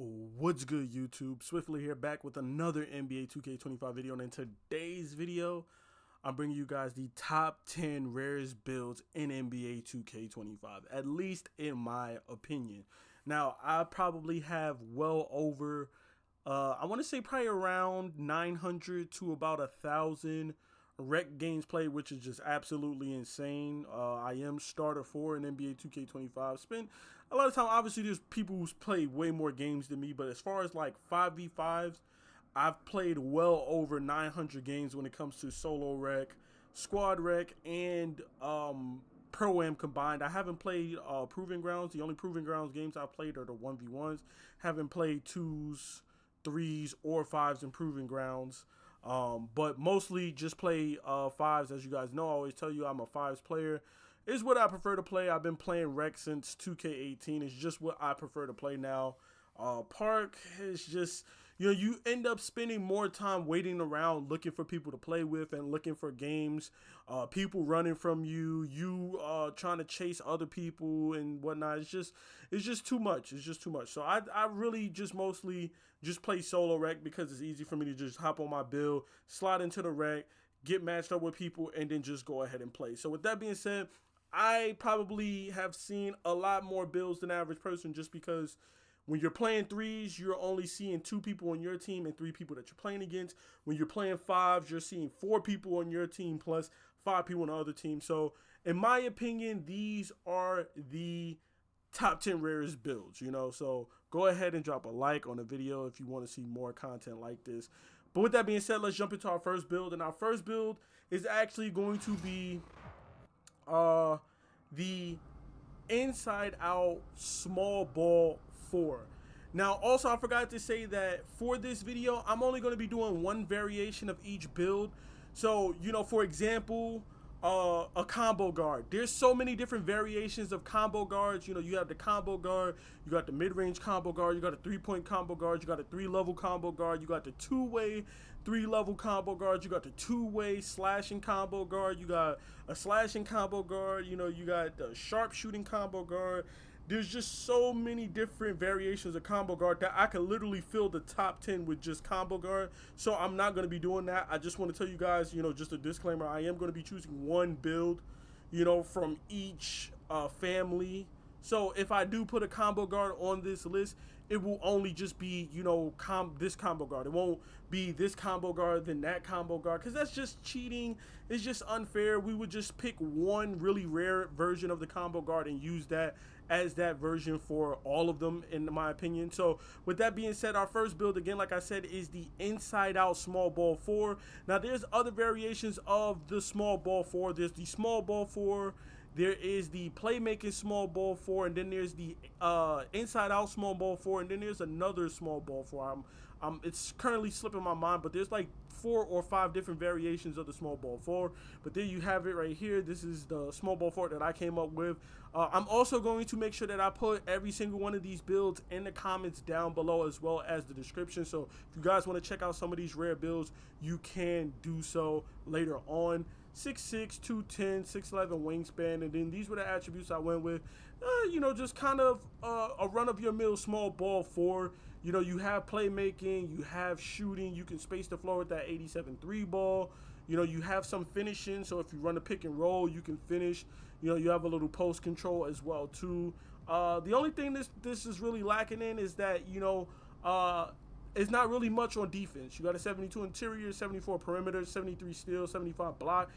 What's good, YouTube? Swiftly here, back with another NBA 2K25 video, and in today's video I'm bringing you guys the top 10 rarest builds in NBA 2K25, at least in my opinion. Now, I probably have well over I want to say probably around 900 to about 1,000 rec games played, which is just absolutely insane. I am starter 4 in NBA 2K25. Spend a lot of time. Obviously, there's people who's played way more games than me, but as far as like 5v5s, I've played well over 900 games when it comes to solo rec, squad rec, and Pro-Am combined. I haven't played Proving Grounds. The only Proving Grounds games I've played are the 1v1s. Haven't played 2s, 3s, or 5s in Proving Grounds. But mostly just play 5s. As you guys know, I always tell you I'm a 5s player. Is what I prefer to play. I've been playing rec since 2K18. It's just what I prefer to play now. Park is just, you end up spending more time waiting around looking for people to play with and looking for games, people running from you, trying to chase other people and whatnot. It's just too much. It's just too much. So I really just mostly just play solo rec because it's easy for me to just hop on my build, slide into the rec, get matched up with people, and then just go ahead and play. So with that being said, I probably have seen a lot more builds than the average person, just because when you're playing 3s, you're only seeing 2 people on your team and 3 people that you're playing against. When you're playing 5s, you're seeing 4 people on your team plus 5 people on the other team. So in my opinion, these are the top 10 rarest builds, So go ahead and drop a like on the video if you want to see more content like this. But with that being said, let's jump into our first build. And our first build is actually going to be the inside out small ball 4. Now, also, I forgot to say that for this video, I'm only going to be doing one variation of each build. So, for example, a combo guard. There's so many different variations of combo guards. You have the combo guard, you got the mid-range combo guard, you got a 3-point combo guard, you got a 3-level combo guard, you got the 2-way 3-level combo guard, you got the 2-way slashing combo guard, you got a slashing combo guard, you got the sharpshooting combo guard. There's just so many different variations of combo guard that I could literally fill the top 10 with just combo guard. So I'm not going to be doing that. I just want to tell you guys, just a disclaimer, I am going to be choosing one build, from each family. So if I do put a combo guard on this list, it will only just be, this combo guard. It won't be this combo guard, then that combo guard, because that's just cheating. It's just unfair. We would just pick one really rare version of the combo guard and use that as that version for all of them, in my opinion. So with that being said, our first build, again, like I said, is the inside out small ball 4. Now, there's other variations of the small ball 4. There's the small ball 4. There is the playmaking small ball 4, and then there's the inside out small ball 4, and then there's another small ball 4. It's currently slipping my mind, but there's like 4 or 5 different variations of the small ball 4. But there you have it right here. This is the small ball 4 that I came up with. I'm also going to make sure that I put every single one of these builds in the comments down below, as well as the description. So if you guys want to check out some of these rare builds, you can do so later on. 6'6", 210, 6'11" wingspan, and then these were the attributes I went with. Just kind of a run-of-your-mill small ball 4. You have playmaking, you have shooting, you can space the floor with that 87-3 ball. You have some finishing, so if you run a pick and roll, you can finish. You have a little post control as well too. The only thing this is really lacking in is that it's not really much on defense. You got a 72 interior, 74 perimeter, 73 steal, 75 block.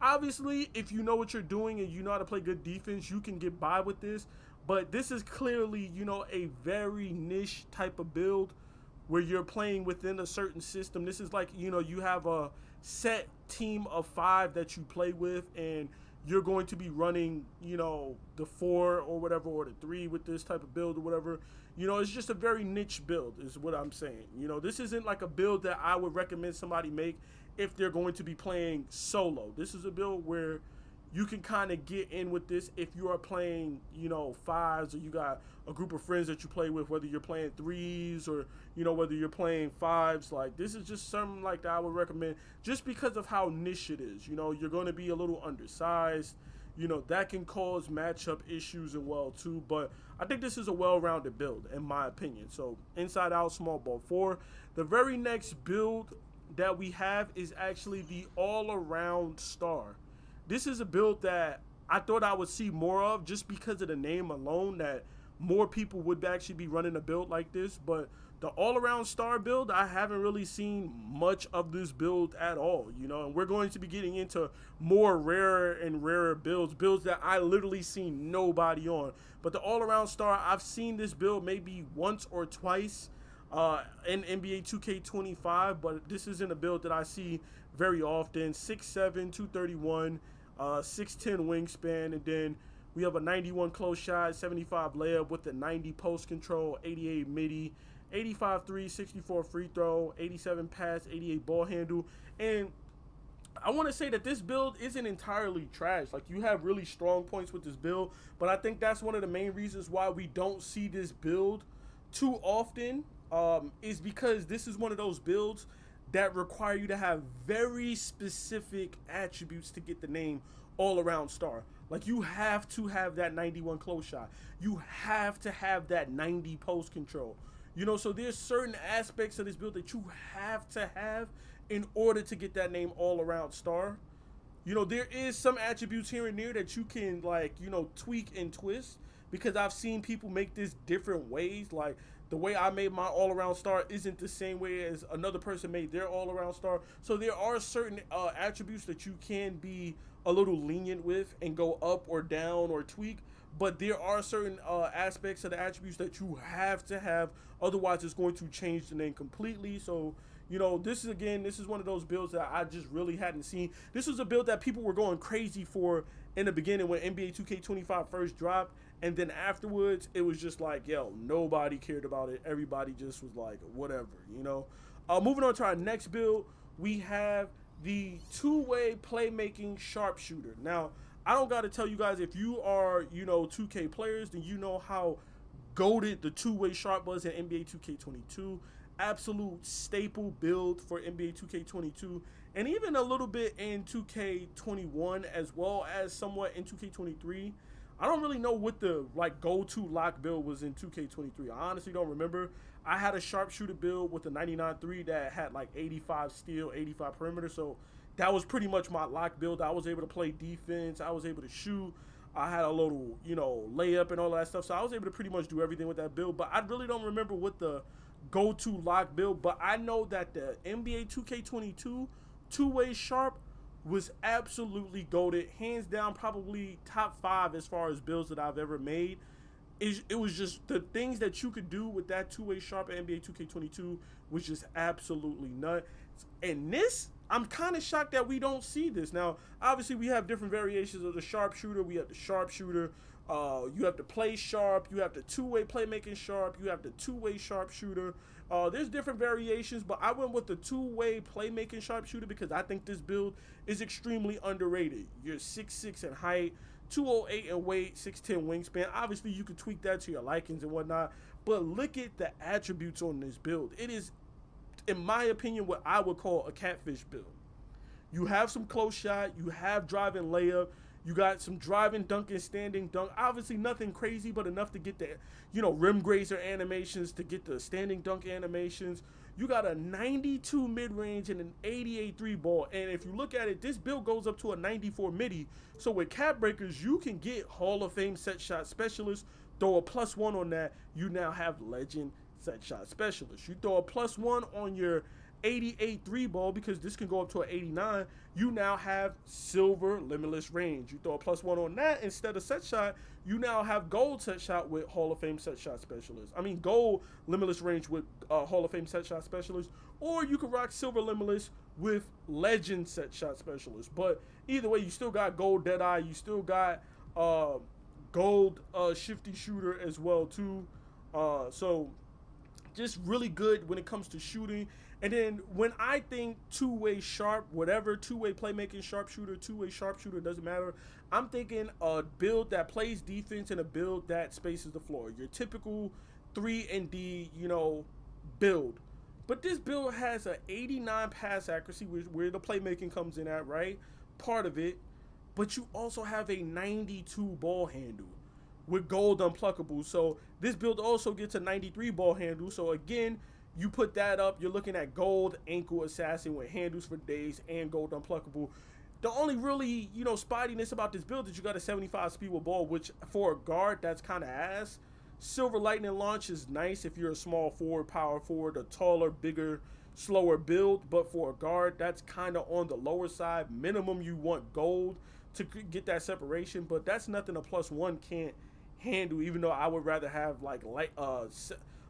Obviously, if you know what you're doing and you know how to play good defense, you can get by with this. But this is clearly, a very niche type of build where you're playing within a certain system. This is like, you have a set team of 5 that you play with, and you're going to be running, the 4 or whatever, or the 3 with this type of build or whatever. It's just a very niche build is what I'm saying. This isn't like a build that I would recommend somebody make if they're going to be playing solo. This is a build where you can kind of get in with this if you are playing, 5s, or you got a group of friends that you play with, whether you're playing 3s or, whether you're playing 5s. Like, this is just something like that I would recommend just because of how niche it is. You're going to be a little undersized. you know, that can cause matchup issues as well too. But I think this is a well-rounded build in my opinion. So inside out small ball 4. The very next build that we have is actually the All-Around Star. This is a build that I thought I would see more of just because of the name alone, that more people would actually be running a build like this. But the All-Around Star build, I haven't really seen much of this build at all, you know, and we're going to be getting into more rarer and rarer builds that I literally seen nobody on. But the All-Around Star, I've seen this build maybe once or twice in NBA 2K25, but this isn't a build that I see very often. 6'7", 231, 6'10 wingspan, and then we have a 91 close shot, 75 layup with the 90 post control, 88 midi, 85 3, 64 free throw, 87 pass, 88 ball handle. And I want to say that this build isn't entirely trash. Like, you have really strong points with this build, but I think that's one of the main reasons why we don't see this build too often, is because this is one of those builds that require you to have very specific attributes to get the name All-Around Star. Like, you have to have that 91 close shot. You have to have that 90 post control. You know, so there's certain aspects of this build that you have to have in order to get that name All-Around Star. You know, there is some attributes here and there that you can, like, you know, tweak and twist, because I've seen people make this different ways. Like, the way I made my All-Around Star isn't the same way as another person made their All-Around Star. So there are certain attributes that you can be a little lenient with and go up or down or tweak. But there are certain aspects of the attributes that you have to have. Otherwise, it's going to change the name completely. So, you know, this is one of those builds that I just really hadn't seen. This was a build that people were going crazy for in the beginning when NBA 2K25 first dropped. And then afterwards, it was just like, yo, nobody cared about it. Everybody just was like, whatever, you know. Moving on to our next build, we have the two-way playmaking sharpshooter. Now, I don't got to tell you guys, if you are, you know, 2K players, then you know how goated the two-way sharp was in NBA 2K22. Absolute staple build for NBA 2K22. And even a little bit in 2K21, as well as somewhat in 2K23. I don't really know what the, like, go-to lock build was in 2K23. I honestly don't remember. I had a sharpshooter build with a 99.3 that had, like, 85 steal, 85 perimeter. So that was pretty much my lock build. I was able to play defense. I was able to shoot. I had a little, you know, layup and all that stuff. So I was able to pretty much do everything with that build. But I really don't remember what the go-to lock build. But I know that the NBA 2K22 two-way sharp was absolutely goated, hands down, probably top 5 as far as builds that I've ever made. It was just the things that you could do with that two-way sharp at NBA 2K22 was just absolutely nuts. And this, I'm kind of shocked that we don't see this. Now, obviously, we have different variations of the sharpshooter. We have the sharpshooter. You have the play sharp. You have the two-way playmaking sharp. You have the two-way sharpshooter. There's different variations, but I went with the two-way playmaking sharpshooter because I think this build is extremely underrated. You're 6'6" in height, 208 in weight, 6'10 wingspan. Obviously, you can tweak that to your likings and whatnot, but look at the attributes on this build. It is, in my opinion, what I would call a catfish build. You have some close shot, you have driving layup, you got some driving dunk and standing dunk. Obviously nothing crazy, but enough to get the, you know, rim grazer animations, to get the standing dunk animations. You got a 92 mid-range and an 88 3-ball. And if you look at it, this build goes up to a 94 midi. So with cap breakers, you can get Hall of Fame set shot specialist, throw a +1 on that, you now have legend set shot specialist. You throw a +1 on your 88 3-ball, because this can go up to an 89, you now have silver limitless range. You throw a +1 on that, instead of set shot, you now have gold set shot with Hall of Fame set shot specialist. I mean, gold limitless range with Hall of Fame set shot specialist, or you can rock silver limitless with legend set shot specialist. But either way, you still got gold Deadeye, you still got gold shifty shooter as well too. So just really good when it comes to shooting. And then when I think two-way sharp, whatever, two-way playmaking sharpshooter, two-way sharpshooter, doesn't matter. I'm thinking a build that plays defense and a build that spaces the floor. Your typical 3-and-D, you know, build. But this build has an 89 pass accuracy, where the playmaking comes in at, right? Part of it. but you also have a 92 ball handle with gold unpluckable. So this build also gets a 93 ball handle. So again, you put that up, you're looking at gold ankle assassin with handles for days and gold unpluckable. The only really, spottiness about this build is you got a 75 speed with ball, which for a guard, that's kind of ass. Silver lightning launch is nice if you're a small forward, power forward, a taller, bigger, slower build. But for a guard, that's kind of on the lower side. Minimum, you want gold to get that separation, but that's nothing a +1 can't handle, even though I would rather have like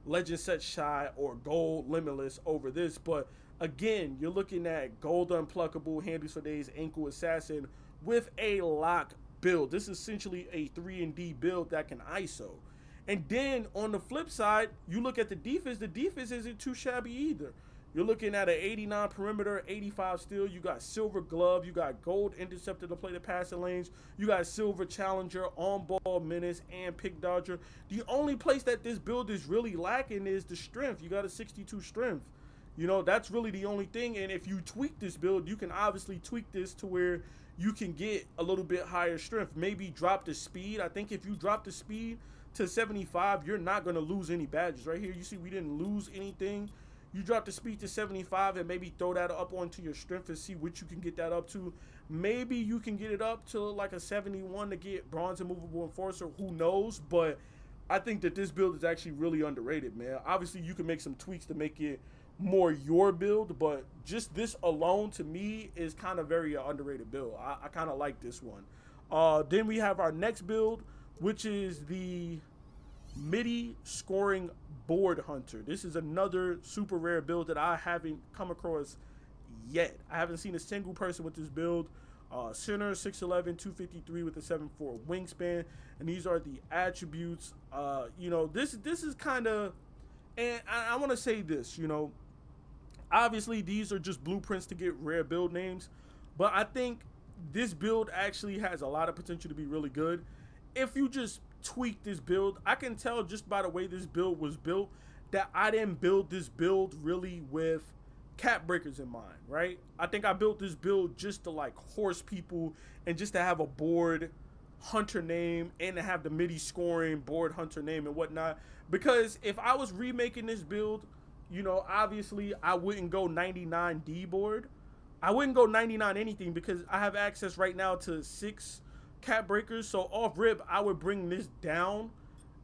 legend set shy or gold limitless over this. But again, you're looking at gold unpluckable, handles for days, ankle assassin with a lock build. This is essentially a 3-and-D build that can ISO. And then on the flip side, you look at the defense isn't too shabby either. You're looking at an 89 perimeter, 85 steal. You got silver glove. You got gold interceptor to play the passing lanes. You got silver challenger, on-ball menace, and pick dodger. The only place that this build is really lacking is the strength. You got a 62 strength. That's really the only thing. And if you tweak this build, you can obviously tweak this to where you can get a little bit higher strength. Maybe drop the speed. I think if you drop the speed to 75, you're not going to lose any badges. Right here, you see we didn't lose anything. You drop the speed to 75 and maybe throw that up onto your strength and see what you can get that up to. Maybe you can get it up to like a 71 to get bronze immovable enforcer. Who knows? But I think that this build is actually really underrated, man. Obviously, you can make some tweaks to make it more your build, but just this alone to me is kind of very underrated build. I kind of like this one. Then we have our next build, which is the Midi scoring board hunter. This is another super rare build that I haven't come across yet. I haven't seen a single person with this build. Center 6'11", 253 with a 7'4" wingspan, and these are the attributes. This is kind of, and I want to say this. Obviously these are just blueprints to get rare build names, but I think this build actually has a lot of potential to be really good if you just tweak this build. I can tell just by the way this build was built that I didn't build this build really with cap breakers in mind, right? I think I built this build just to like horse people and just to have a board hunter name and to have the Midi scoring board hunter name and whatnot. Because if I was remaking this build, obviously I wouldn't go 99 D board. I wouldn't go 99 anything because I have access right now to 6 cap breakers. So off rip, I would bring this down,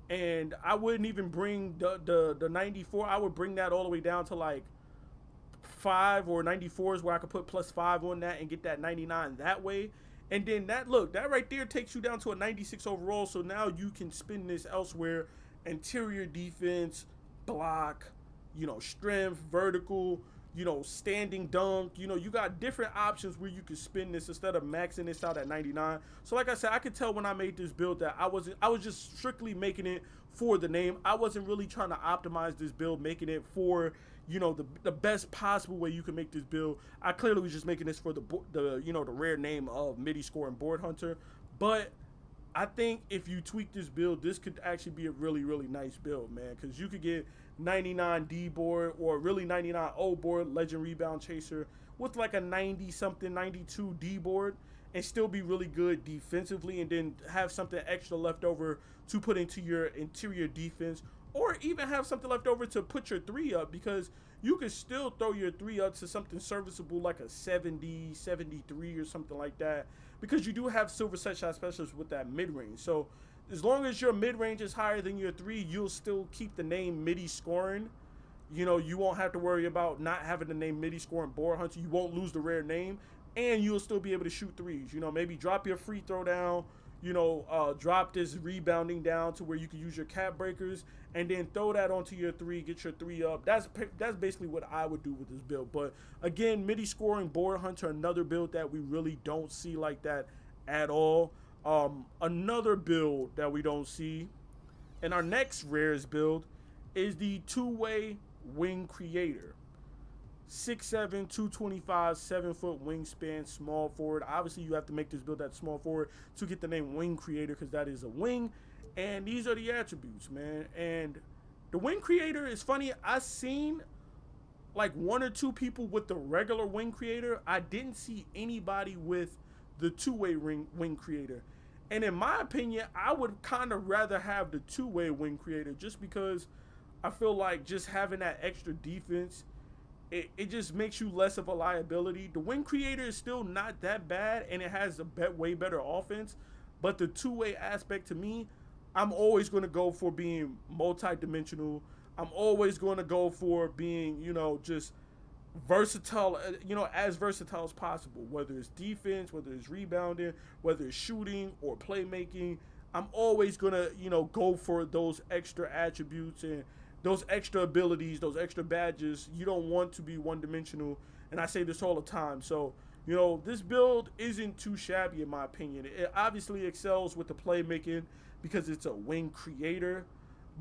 and I wouldn't even bring the 94. I would bring that all the way down to like 5 or 94s where I could put +5 on that and get that 99 that way. And then that right there takes you down to a 96 overall. So now you can spin this elsewhere. Interior defense, block, strength, vertical, standing dunk. You got different options where you can spin this instead of maxing this out at 99. So like I said, I could tell when I made this build that I was just strictly making it for the name. I wasn't really trying to optimize this build, making it for, the best possible way you can make this build. I clearly was just making this for the rare name of Midi scoring board hunter. But I think if you tweak this build, this could actually be a really, really nice build, man, because you could get 99 D board or really 99 O board, legend rebound chaser with like a 90 something 92 D board and still be really good defensively, and then have something extra left over to put into your interior defense, or even have something left over to put your 3 up, because you can still throw your 3 up to something serviceable like a 70, 73 or something like that, because you do have silver set shot specialists with that mid-range. So as long as your mid-range is higher than your 3, you'll still keep the name Midi scoring. You won't have to worry about not having the name Midi scoring board hunter. You won't lose the rare name, and you'll still be able to shoot 3s. Maybe drop your free throw down, drop this rebounding down to where you can use your cap breakers, and then throw that onto your 3, get your 3 up. That's basically what I would do with this build. But again, Midi scoring board hunter, another build that we really don't see like that at all. Another build that we don't see in our next rarest build is the TwoWay Wing Creator. 6'7", 225, 7-foot wingspan, small forward. Obviously, you have to make this build at small forward to get the name Wing Creator, because that is a wing. And these are the attributes, man. And the Wing Creator is funny. I seen like 1 or 2 people with the regular Wing Creator. I didn't see anybody with the two-way wing creator. And in my opinion, I would kind of rather have the two-way wing creator, just because I feel like just having that extra defense, it just makes you less of a liability. The wing creator is still not that bad, and it has a way better offense. But the two-way aspect, to me, I'm always going to go for being multi-dimensional. I'm always going to go for being, just versatile, as versatile as possible, whether it's defense, whether it's rebounding, whether it's shooting or playmaking. I'm always going to, go for those extra attributes and those extra abilities, those extra badges. You don't want to be one-dimensional, and I say this all the time. So, this build isn't too shabby in my opinion. It obviously excels with the playmaking because it's a wing creator.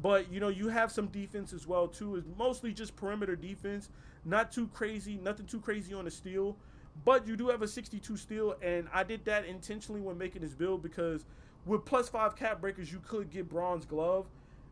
But, you have some defense as well, too. It's mostly just perimeter defense. Not too crazy. Nothing too crazy on the steal. But you do have a 62 steal, and I did that intentionally when making this build because with +5 cap breakers, you could get bronze glove.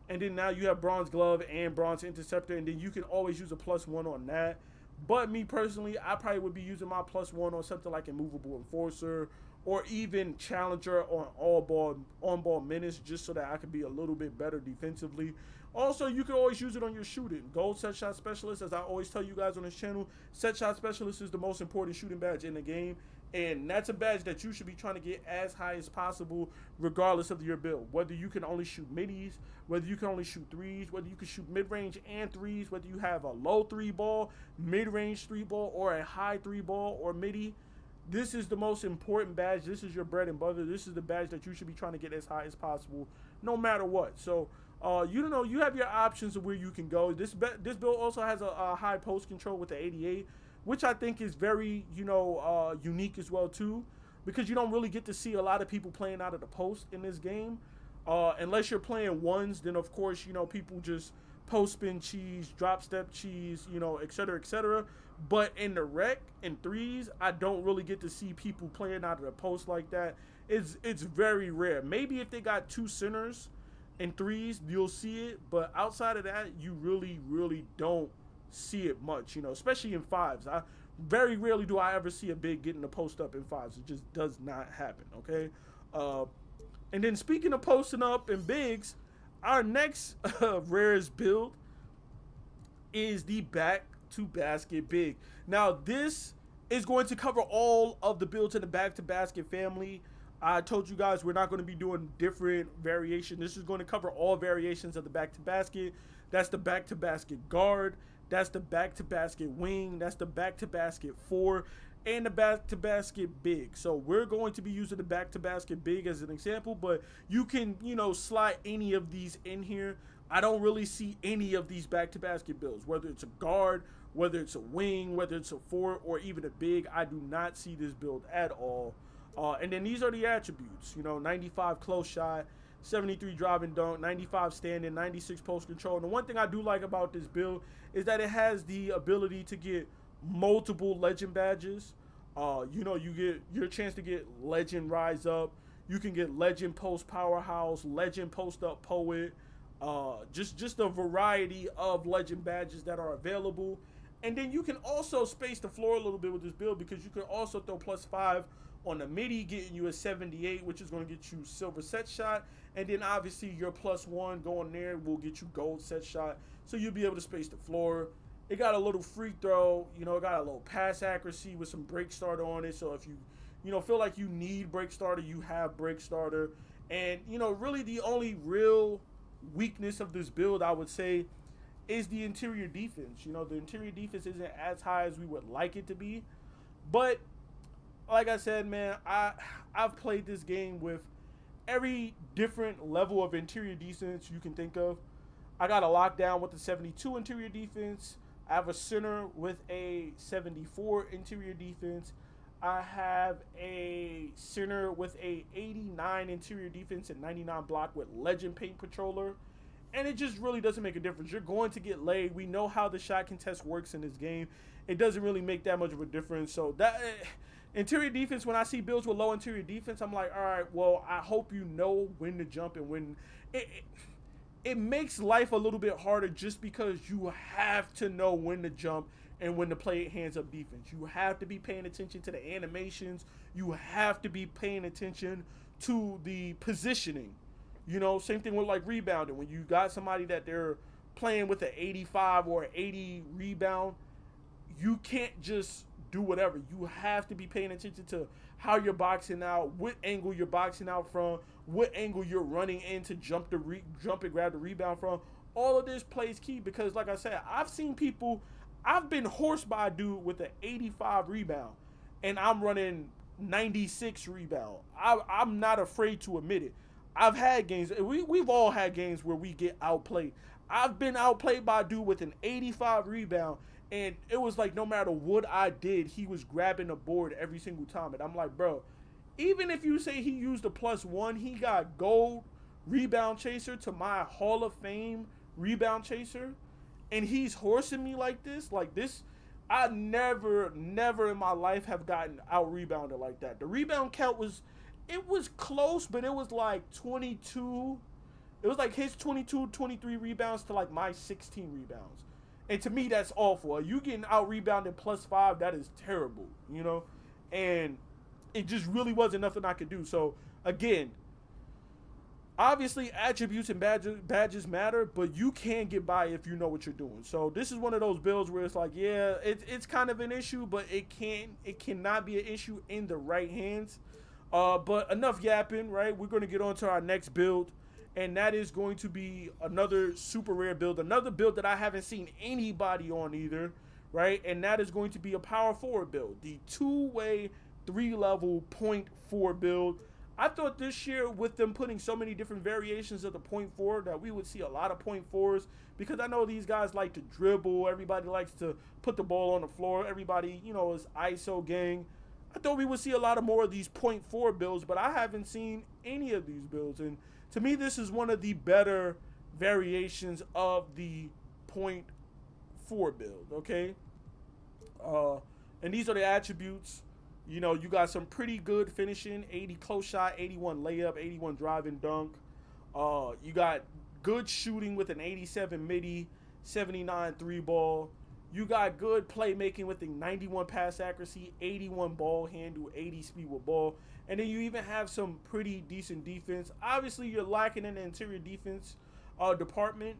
And then now you have bronze glove and bronze interceptor, and then you can always use a +1 on that. But me personally, I probably would be using my +1 on something like Immovable Enforcer or even Challenger on on-ball minutes, just so that I could be a little bit better defensively. Also, you can always use it on your shooting. Gold Set Shot Specialist, as I always tell you guys on this channel, Set Shot Specialist is the most important shooting badge in the game. And that's a badge that you should be trying to get as high as possible, regardless of your build. Whether you can only shoot middies, whether you can only shoot threes, whether you can shoot mid-range and threes, whether you have a low 3-ball, mid-range 3-ball, or a high 3-ball or midi. This is the most important badge. This is your bread and butter. This is the badge that you should be trying to get as high as possible, no matter what. So, you have your options of where you can go. This build also has a high post control with the 88, which I think is very, unique as well, too, because you don't really get to see a lot of people playing out of the post in this game. Unless you're playing ones, then, of course, people just post spin cheese, drop step cheese, et cetera, et cetera. But in the rec and threes, I don't really get to see people playing out of the post like that. It's very rare. Maybe if they got two centers and threes, you'll see it. But outside of that, you really, really don't see it much, especially in fives. Very rarely do I ever see a big getting the post up in fives. It just does not happen, okay? And then speaking of posting up in bigs, our next rarest build is the back-to-basket big. Now, this is going to cover all of the builds in the back-to-basket family. I told you guys we're not going to be doing different variations. This is going to cover all variations of the back-to-basket. That's the back-to-basket guard. That's the back-to-basket wing. That's the back-to-basket 4. And the back-to-basket big. So we're going to be using the back-to-basket big as an example, but you can, slide any of these in here. I don't really see any of these back-to-basket builds, whether it's a guard, whether it's a wing, whether it's a 4, or even a big. I do not see this build at all. And then these are the attributes, 95 close shot, 73 drive and dunk, 95 standing, 96 post control. And the one thing I do like about this build is that it has the ability to get multiple legend badges. You get your chance to get legend rise up. You can get legend post powerhouse, legend post up poet. Just a variety of legend badges that are available. And then you can also space the floor a little bit with this build, because you can also throw +5 on the MIDI, getting you a 78, which is going to get you silver set shot. And then obviously your +1 going there will get you gold set shot. So you'll be able to space the floor. It got a little free throw, it got a little pass accuracy with some break starter on it. So if you, feel like you need break starter, you have break starter. And, really the only real weakness of this build, I would say, is the interior defense. The interior defense isn't as high as we would like it to be. But like I said, man, I've played this game with every different level of interior defense you can think of. I got a lockdown with the 72 interior defense. I have a center with a 74 interior defense. I have a center with a 89 interior defense and 99 block with legend paint controller. And it just really doesn't make a difference. You're going to get laid. We know how the shot contest works in this game. It doesn't really make that much of a difference. So that interior defense, when I see builds with low interior defense, I'm like, all right, well, I hope you know when to jump and when. it makes life a little bit harder just because you have to know when to jump and when to play hands up defense. You have to be paying attention to the animations. You have to be paying attention to the positioning. You know, same thing with like rebounding. When you got somebody that they're playing with an 85 or an 80 rebound, you can't just do whatever. You have to be paying attention to how you're boxing out, what angle you're boxing out from, what angle you're running in to jump and grab the rebound from. All of this plays key because, like I said, I've been horsed by a dude with an 85 rebound, and I'm running 96 rebound. I'm not afraid to admit it. I've had games. We've all had games where we get outplayed. I've been outplayed by a dude with an 85 rebound, and it was like no matter what I did, he was grabbing the board every single time. And I'm like, bro, even if you say he used a +1, he got gold rebound chaser to my Hall of Fame rebound chaser, and he's horsing me like this. I never in my life have gotten out rebounded like that. The rebound count was close, but it was like 22. It was like his 22, 23 rebounds to like my 16 rebounds. And to me, that's awful. You getting out rebounded +5, that is terrible, you know? And it just really wasn't nothing I could do. So, again, obviously attributes and badges matter, but you can get by if you know what you're doing. So this is one of those builds where it's like, yeah, it's kind of an issue, but it cannot be an issue in the right hands. But enough yapping, right? We're going to get on to our next build, and that is going to be another super rare build, another build that I haven't seen anybody on either, right? And that is going to be a power forward build, the two-way 3-level .4 build. I thought this year, with them putting so many different variations of the .4, that we would see a lot of .4s, because I know these guys like to dribble. Everybody likes to put the ball on the floor. Everybody, you know, is ISO gang. I thought we would see a lot of more of these .4 builds, but I haven't seen any of these builds. And to me, this is one of the better variations of the .4 build, okay? And these are the attributes. You know, you got some pretty good finishing, 80 close shot, 81 layup, 81 drive and dunk. You got good shooting with an 87 midi, 79 three ball. You got good playmaking with a 91 pass accuracy, 81 ball handle, 80 speed with ball. And then you even have some pretty decent defense. Obviously, you're lacking in the interior defense department,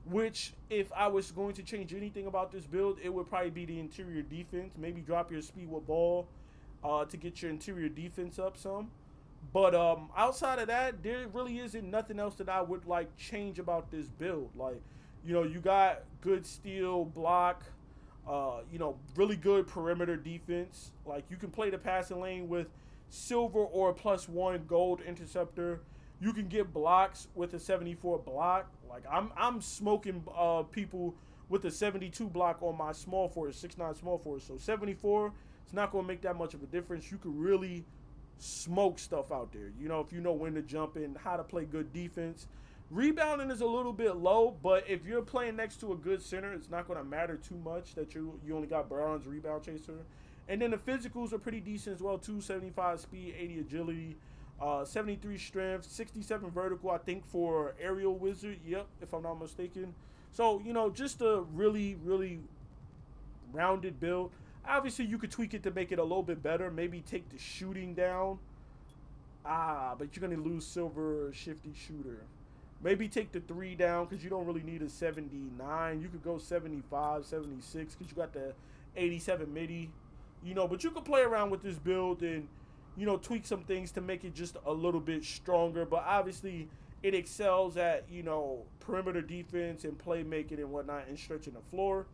which if I was going to change anything about this build, it would probably be the interior defense. Maybe drop your speed with ball to get your interior defense up some. But outside of that, there really isn't nothing else that I would like change about this build. Like, you know, you got good steal, block, you know, really good perimeter defense. Like, you can play the passing lane with silver or a +1 gold interceptor. You can get blocks with a 74 block. Like, I'm smoking people with a 72 block on my small forward, 6'9" small forward. So 74, it's not going to make that much of a difference. You can really smoke stuff out there, you know, if you know when to jump in, how to play good defense. Rebounding is a little bit low, but if you're playing next to a good center, it's not going to matter too much that you only got bronze rebound chaser. And then the physicals are pretty decent as well too. 75 speed, 80 agility, 73 strength, 67 vertical, I think, for aerial wizard. Yep, if I'm not mistaken. So, you know, just a really, really rounded build. Obviously, you could tweak it to make it a little bit better. Maybe take the shooting down. But you're going to lose silver shifty shooter. Maybe take the 3 down because you don't really need a 79. You could go 75, 76 because you got the 87 midi. You know, but you could play around with this build and, you know, tweak some things to make it just a little bit stronger. But obviously, it excels at, you know, perimeter defense and playmaking and whatnot and stretching the floor.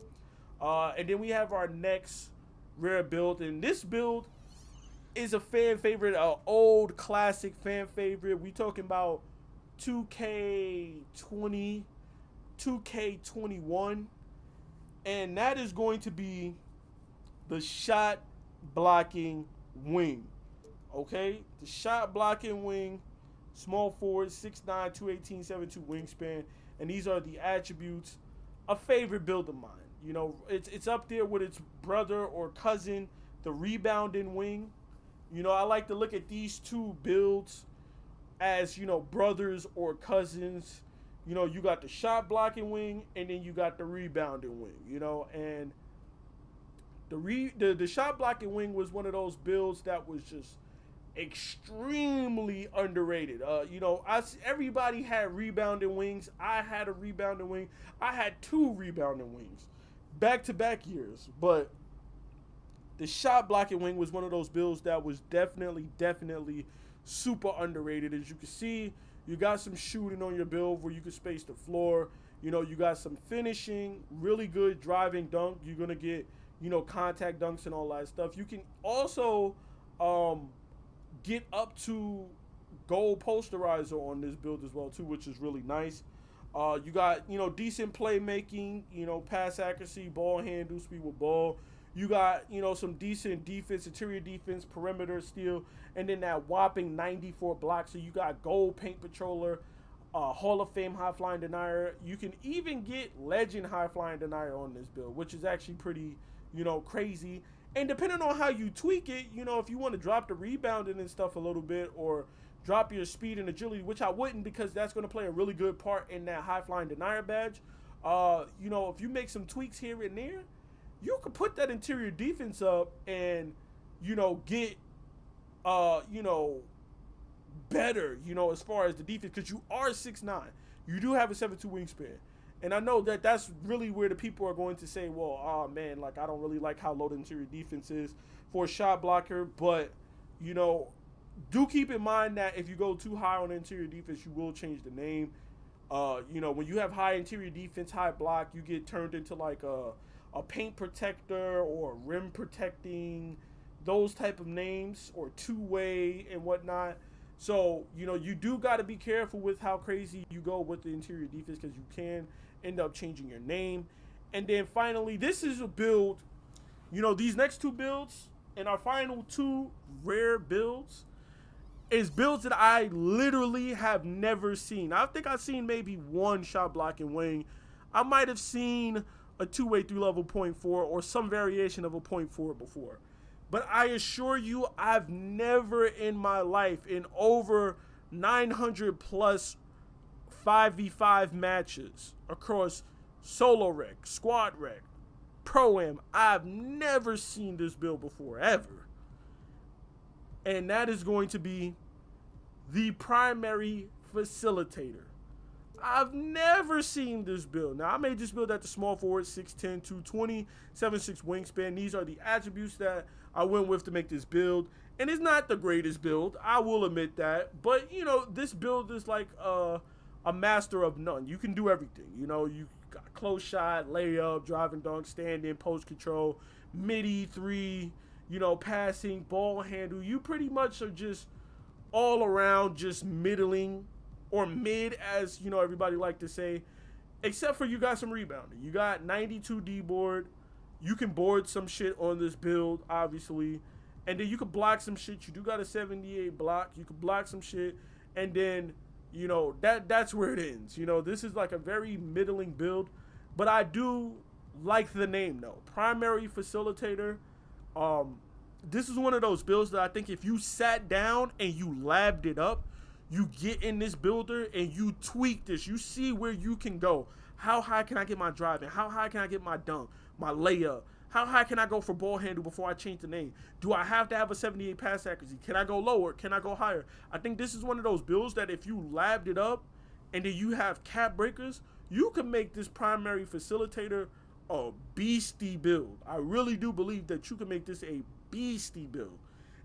And then we have our next rare build. And this build is a fan favorite, an old classic fan favorite. We talking about 2K20, 2K21. And that is going to be the shot blocking wing. Okay? The shot blocking wing, small forward, 6'9", 218, 72 wingspan. And these are the attributes. A favorite build of mine. You know, it's up there with its brother or cousin, the rebounding wing. You know, I like to look at these two builds as, you know, brothers or cousins. you know, you got the shot blocking wing, and then you got the rebounding wing, you know, and the shot blocking wing was one of those builds that was just extremely underrated. You know, everybody had rebounding wings. I had a rebounding wing. I had 2 rebounding wings back-to-back years, but the shot blocking wing was one of those builds that was definitely super underrated. As you can see, you got some shooting on your build where you can space the floor. You know, you got some finishing, really good driving dunk. You're going to get, you know, contact dunks and all that stuff. You can also get up to gold posterizer on this build as well too, which is really nice. You got, you know, decent playmaking, you know, pass accuracy, ball handle, speed with ball. You got, you know, some decent defense, interior defense, perimeter steal, and then that whopping 94 blocks. So you got gold paint patroller, Hall of Fame high flying denier. You can even get legend high flying denier on this build, which is actually pretty, you know, crazy. And depending on how you tweak it, you know, if you want to drop the rebounding and stuff a little bit, or drop your speed and agility, which I wouldn't, because that's going to play a really good part in that high flying denier badge. You know, if you make some tweaks here and there, you could put that interior defense up and, you know, get, you know, better, you know, as far as the defense, because you are 6'9". You do have a 7'2" wingspan. And I know that that's really where the people are going to say, well, oh, man, like, I don't really like how low the interior defense is for a shot blocker. But, you know, do keep in mind that if you go too high on interior defense, you will change the name. You know, when you have high interior defense, high block, you get turned into like a paint protector or rim protecting, those type of names, or two-way and whatnot. So, you know, you do got to be careful with how crazy you go with the interior defense, because you can end up changing your name. And then finally, this is a build, you know, these next 2 builds and our final 2 rare builds is builds that I literally have never seen. I think I've seen maybe 1 shot blocking wing. I might have seen a 2-way 3-level 0.4 or some variation of a 0.4 before. But I assure you, I've never in my life, in over 900 plus 5v5 matches across solo rec, squad rec, pro-am, I've never seen this build before, ever. And that is going to be the primary facilitator. I've never seen this build. Now, I made this build at the small forward, 6'10", 220, 7'6" wingspan. These are the attributes that I went with to make this build. And it's not the greatest build, I will admit that. But, you know, this build is like a master of none. You can do everything. You know, you got close shot, layup, driving dunk, stand-in, post control, midi, 3, you know, passing, ball handle. You pretty much are just all around just middling, or mid, as, you know, everybody like to say, except for you got some rebounding. You got 92 D board. You can board some shit on this build, obviously. And then you can block some shit. You do got a 78 block. You can block some shit. And then, you know, that's where it ends. You know, this is like a very middling build. But I do like the name, though. Primary facilitator. This is one of those builds that I think if you sat down and you labbed it up, you get in this builder and you tweak this. You see where you can go. How high can I get my driving? How high can I get my dunk, my layup? How high can I go for ball handle before I change the name? Do I have to have a 78 pass accuracy? Can I go lower? Can I go higher? I think this is one of those builds that if you labbed it up and then you have cap breakers, you can make this primary facilitator a beastie build. I really do believe that you can make this a beastie build.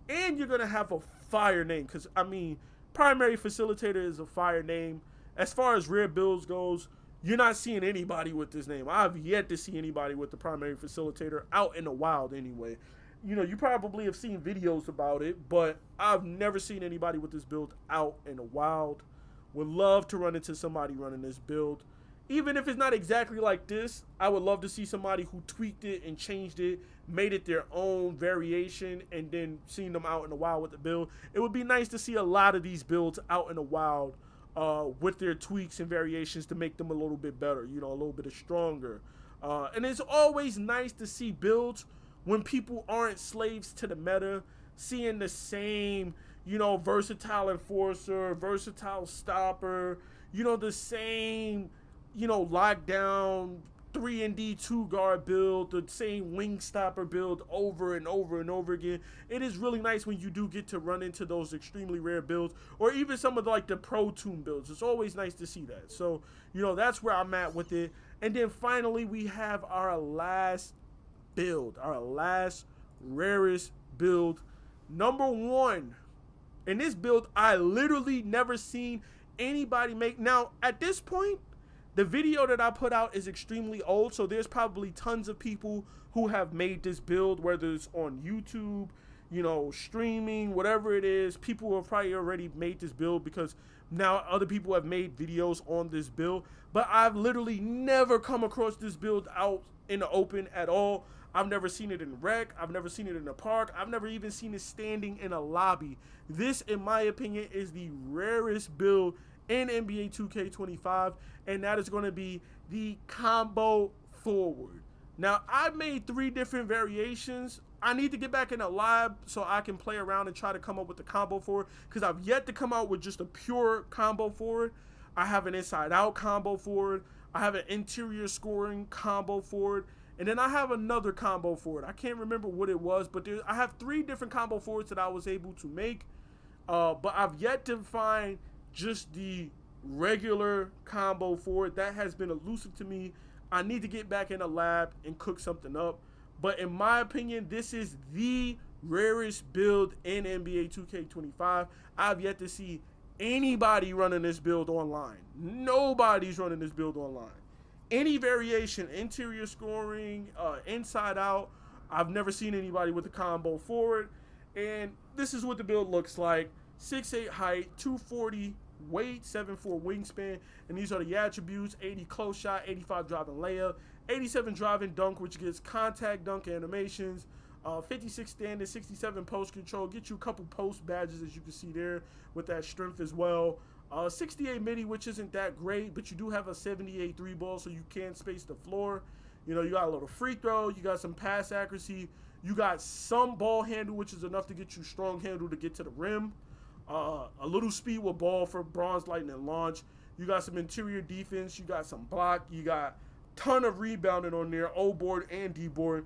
And you're going to have a fire name, because, I mean, primary facilitator is a fire name. As far as rare builds goes, you're not seeing anybody with this name. I've yet to see anybody with the primary facilitator out in the wild anyway. You know, you probably have seen videos about it, but I've never seen anybody with this build out in the wild. Would love to run into somebody running this build. Even if it's not exactly like this, I would love to see somebody who tweaked it and changed it, made it their own variation, and then seeing them out in the wild with the build. It would be nice to see a lot of these builds out in the wild with their tweaks and variations to make them a little bit better, you know, a little bit stronger. And it's always nice to see builds when people aren't slaves to the meta, seeing the same, you know, versatile enforcer, versatile stopper, the same, lockdown 3-and-D 2-guard build, the same wing stopper build over and over and over again. It is really nice when you do get to run into those extremely rare builds, or even some of the Pro Tune builds. It's always nice to see that. So, that's where I'm at with it. And then finally, we have our last build, our last rarest build, number 1. In this build, I literally never seen anybody make. Now, at this point, the video that I put out is extremely old, so there's probably tons of people who have made this build, whether it's on YouTube, streaming, whatever it is. People have probably already made this build because now other people have made videos on this build. But I've literally never come across this build out in the open at all. I've never seen it in rec. I've never seen it in a park. I've never even seen it standing in a lobby. This, in my opinion, is the rarest build in NBA 2K25, and that is going to be the combo forward. Now, I made 3 different variations. I need to get back in the lab so I can play around and try to come up with the combo forward, because I've yet to come out with just a pure combo forward. I have an inside-out combo forward. I have an interior scoring combo forward. And then I have another combo forward. I can't remember what it was, but I have 3 different combo forwards that I was able to make. But I've yet to find just the regular combo forward. That has been elusive to me. I need to get back in the lab and cook something up. But in my opinion, this is the rarest build in NBA 2K25. I've yet to see anybody running this build online. Nobody's running this build online. Any variation, interior scoring, inside out, I've never seen anybody with a combo forward. And this is what the build looks like. 6'8" height, 240 weight, 7'4" wingspan. And these are the attributes: 80 close shot, 85 driving layup, 87 driving dunk, which gets contact dunk animations, 56 standing, 67 post control. Get you a couple post badges, as you can see there, with that strength as well. 68 Midi, which isn't that great, but you do have a 78 3 ball, so you can space the floor. You got a little free throw, you got some pass accuracy, you got some ball handle, which is enough to get you strong handle to get to the rim. A little speed with ball for bronze lightning launch. You got some interior defense, you got some block, you got ton of rebounding on there, O board and D board.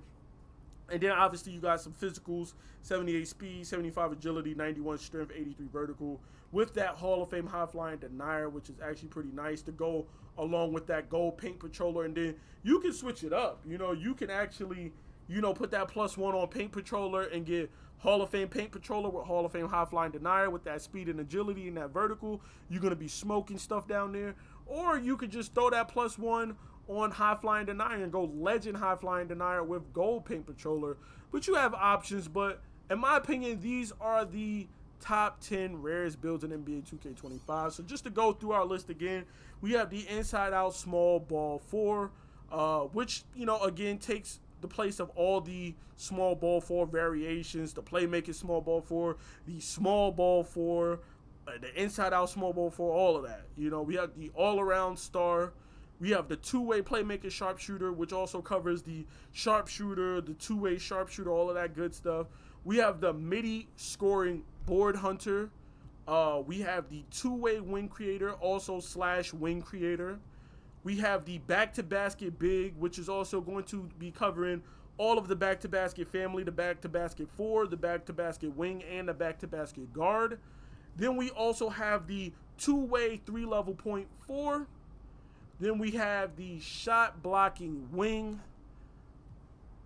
And then obviously you got some physicals: 78 speed, 75 agility, 91 strength, 83 vertical, with that Hall of Fame high flying denier, which is actually pretty nice to go along with that gold paint patroller. And then you can switch it up. You can actually, put that +1 on paint patroller and get Hall of Fame paint patroller with Hall of Fame high flying denier with that speed and agility and that vertical. You're going to be smoking stuff down there. Or you could just throw that +1 on high flying denier and go legend high flying denier with gold paint patroller. But you have options. But in my opinion, these are the top 10 rarest builds in NBA 2K25. So just to go through our list again, we have the inside out small ball 4, which, again, takes the place of all the small ball 4 variations: the playmaking small ball 4, the small ball 4, the inside out small ball 4, all of that. We have the AllAround Star. We have the two-way playmaking sharpshooter, which also covers the sharpshooter, the two-way sharpshooter, all of that good stuff. We have the Midi scoring board hunter. We have the two-way wing creator, also / wing creator. We have the back-to-basket big, which is also going to be covering all of the back-to-basket family: the back-to-basket 4, the back-to-basket wing, and the back-to-basket guard. Then we also have the two-way 3-level point 4. Then we have the shot blocking wing.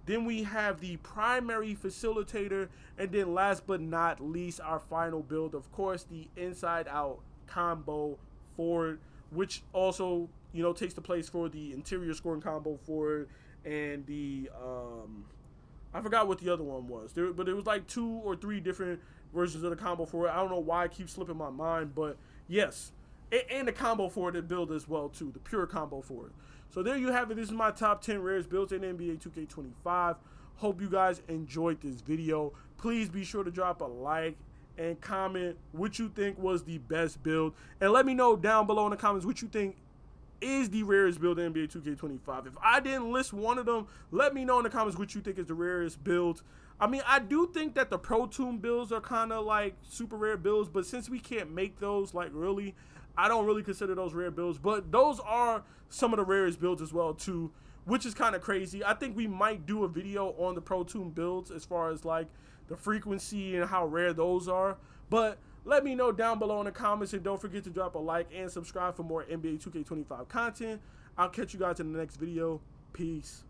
Then we have the primary facilitator. And then last but not least, our final build, of course, the inside out combo forward, which also, takes the place for the interior scoring combo forward and the, I forgot what the other one was. But it was like 2 or 3 different versions of the combo forward. I don't know why it keeps slipping my mind, but yes. And the combo forward to build as well, too. The pure combo forward. So there you have it. This is my top 10 rarest builds in NBA 2K25. Hope you guys enjoyed this video. Please be sure to drop a like and comment what you think was the best build. And let me know down below in the comments what you think is the rarest build in NBA 2K25. If I didn't list one of them, let me know in the comments what you think is the rarest build. I mean, I do think that the Pro Tune builds are kind of like super rare builds, but since we can't make those, like, really, I don't really consider those rare builds, but those are some of the rarest builds as well too, which is kind of crazy. I think we might do a video on the Pro Toon builds as far as like the frequency and how rare those are. But let me know down below in the comments, and don't forget to drop a like and subscribe for more NBA 2K25 content. I'll catch you guys in the next video. Peace.